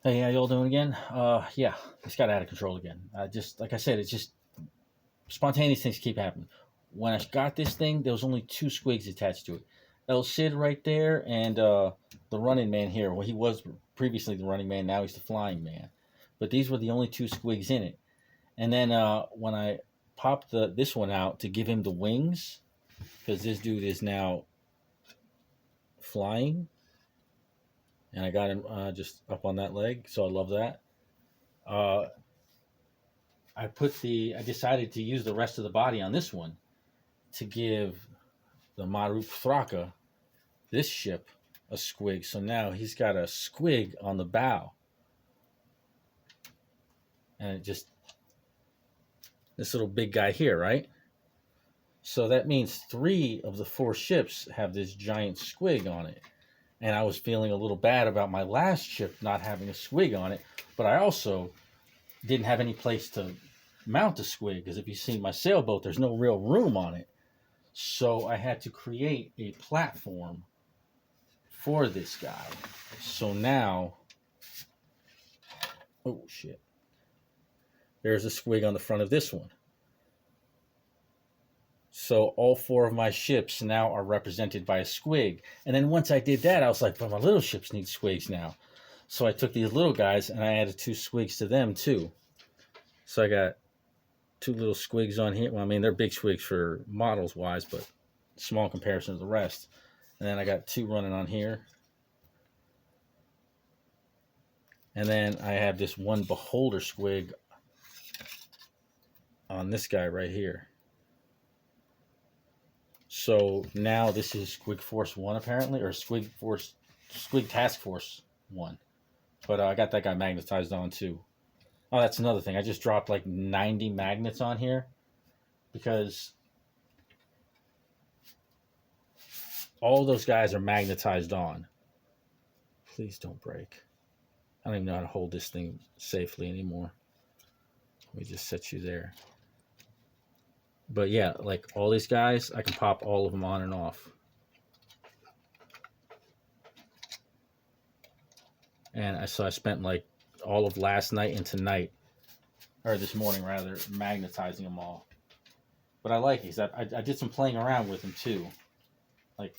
Hey, how y'all doing again? Yeah, it's got out of control again. Just like I said, it's just spontaneous things keep happening. When I got this thing, there was only two squigs attached to it. El Cid right there, and the running man here. Well, he was previously the running man. Now he's the flying man. But these were the only two squigs in it. And then when I popped this one out to give him the wings, because this dude is now flying, and I got him just up on that leg, so I love that. Uh, I decided to use the rest of the body on this one to give the Maruk Thraka, this ship, a squig. So now he's got a squig on the bow. And it just, this little big guy here, right? So that means three of the four ships have this giant squig on it. And I was feeling a little bad about my last ship not having a squig on it, but I also didn't have any place to mount a squig, because if you see my sailboat, there's no real room on it. So I had to create a platform for this guy. So now, oh shit, there's a squig on the front of this one. So all four of my ships now are represented by a squig. And then once I did that, I was like, but my little ships need squigs now. So I took these little guys and I added two squigs to them too. So I got two little squigs on here. Well, I mean, they're big squigs for models wise, but small in comparison to the rest. And then I got two running on here. And then I have this one beholder squig on this guy right here. So now this is Squig Force 1 apparently, or Squig Task Force 1. But I got that guy magnetized on too. Oh, that's another thing. I just dropped like 90 magnets on here because all those guys are magnetized on. Please don't break. I don't even know how to hold this thing safely anymore. Let me just set you there. But yeah, like all these guys, I can pop all of them on and off. And so I spent like all of last night and tonight, or this morning rather, magnetizing them all. But I like these. I did some playing around with them too. Like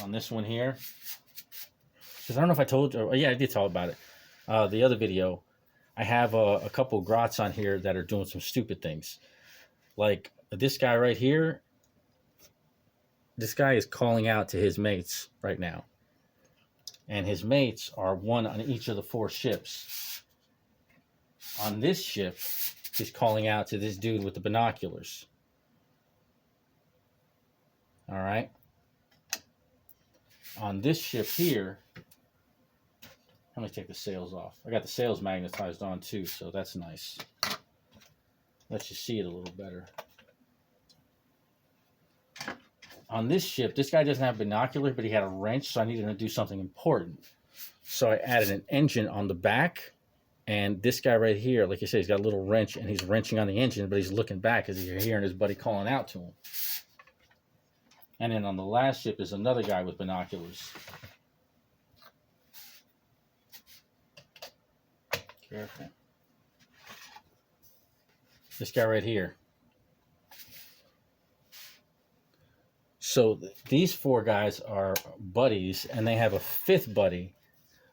on this one here. Because I don't know if I told you. Oh, yeah, I did talk about it. The other video, I have a couple grots on here that are doing some stupid things. Like this guy right here. This guy is calling out to his mates right now. And his mates are one on each of the four ships. On this ship, he's calling out to this dude with the binoculars. All right. On this ship here, let me take the sails off. I got the sails magnetized on too, so that's nice. Lets you see it a little better. On this ship, this guy doesn't have binoculars, but he had a wrench, so I needed to do something important. So I added an engine on the back, and this guy right here, like I said, he's got a little wrench, and he's wrenching on the engine, but he's looking back as he's hearing his buddy calling out to him. And then on the last ship is another guy with binoculars. Careful. This guy right here. So these four guys are buddies, and they have a fifth buddy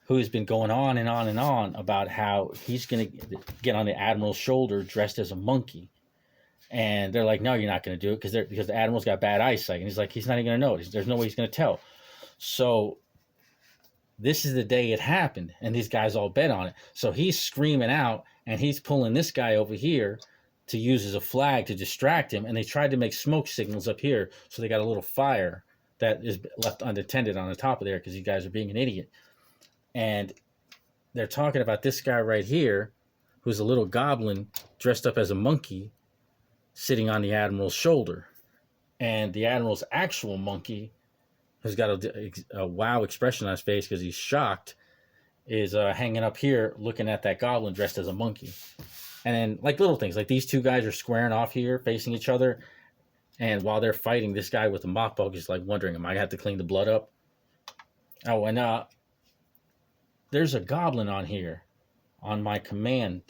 who's been going on and on and on about how he's going to get on the admiral's shoulder dressed as a monkey. And they're like, no, you're not going to do it because the admiral's got bad eyesight. And he's like, he's not even going to know. There's no way he's going to tell. So this is the day it happened, and these guys all bet on it. So he's screaming out, and he's pulling this guy over here to use as a flag to distract him. And they tried to make smoke signals up here, so they got a little fire that is left unattended on the top of there because these guys are being an idiot. And they're talking about this guy right here, who's a little goblin dressed up as a monkey, sitting on the admiral's shoulder. And the admiral's actual monkey, who's got a wow expression on his face because he's shocked, is hanging up here looking at that goblin dressed as a monkey. And then like little things, like these two guys are squaring off here facing each other, and while they're fighting, this guy with the mop bug is like wondering, am I gonna have to clean the blood up? Oh, and there's a goblin on here on my command.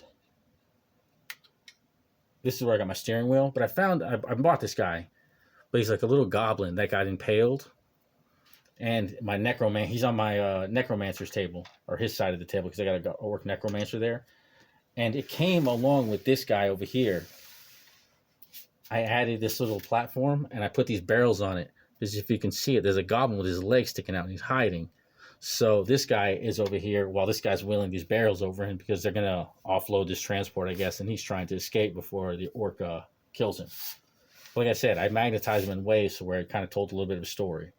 This is where I got my steering wheel. But I bought this guy, but he's like a little goblin that got impaled. And my necroman, he's on my necromancer's table, or his side of the table, because I got a orc necromancer there. And it came along with this guy over here. I added this little platform, and I put these barrels on it. Because if you can see it, there's a goblin with his legs sticking out, and he's hiding. So this guy is over here while this guy's wheeling these barrels over him, because they're going to offload this transport, I guess, and he's trying to escape before the orc kills him. Like I said, I magnetized him in ways where it kind of told a little bit of a story.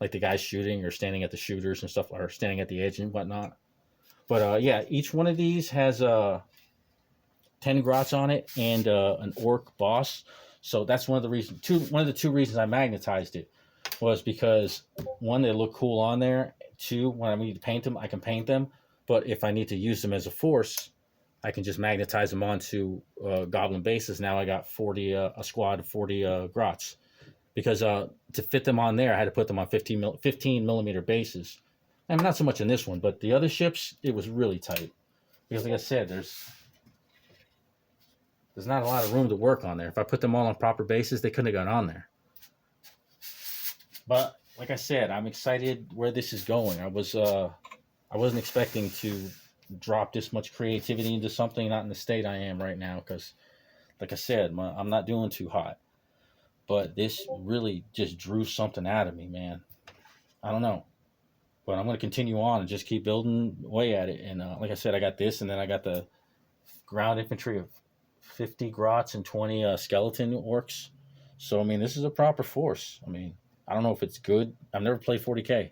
Like the guys shooting or standing at the shooters and stuff, or standing at the edge and whatnot. But yeah, each one of these has 10 grots on it and an orc boss. So that's one of the reasons. One of the two reasons I magnetized it was because, one, they look cool on there. Two, when I need to paint them, I can paint them. But if I need to use them as a force, I can just magnetize them onto goblin bases. Now I got a squad of 40 grots. Because to fit them on there, I had to put them on 15 millimeter bases. I mean, not so much in this one, but the other ships, it was really tight. Because like I said, there's not a lot of room to work on there. If I put them all on proper bases, they couldn't have gone on there. But like I said, I'm excited where this is going. I wasn't expecting to drop this much creativity into something, not in the state I am right now, because like I said, I'm not doing too hot. But this really just drew something out of me, man. I don't know. But I'm going to continue on and just keep building away at it. And like I said, I got this, and then I got the ground infantry of 50 grots and 20 skeleton orcs. So, I mean, this is a proper force. I mean, I don't know if it's good. I've never played 40K.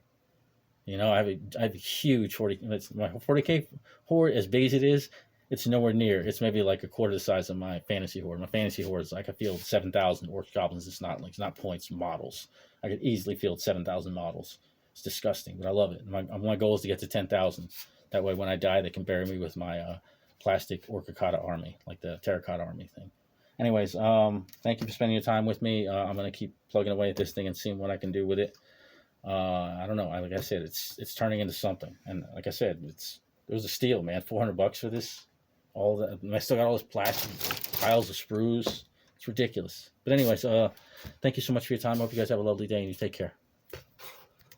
You know, I have a huge 40. My 40K horde, as big as it is, it's nowhere near. It's maybe like a quarter the size of my fantasy horde. My fantasy horde is like I field 7,000 orc goblins. It's not points, models. I could easily field 7,000 models. It's disgusting, but I love it. My goal is to get to 10,000. That way, when I die, they can bury me with my plastic orcicata army, like the terracotta army thing. Anyways, thank you for spending your time with me. I'm gonna keep plugging away at this thing and seeing what I can do with it. I don't know. Like I said, it's turning into something. And like I said, it was a steal, man. $400 for this. I still got all this plastic piles of sprues. It's ridiculous. But anyways, thank you so much for your time. I hope you guys have a lovely day and you take care.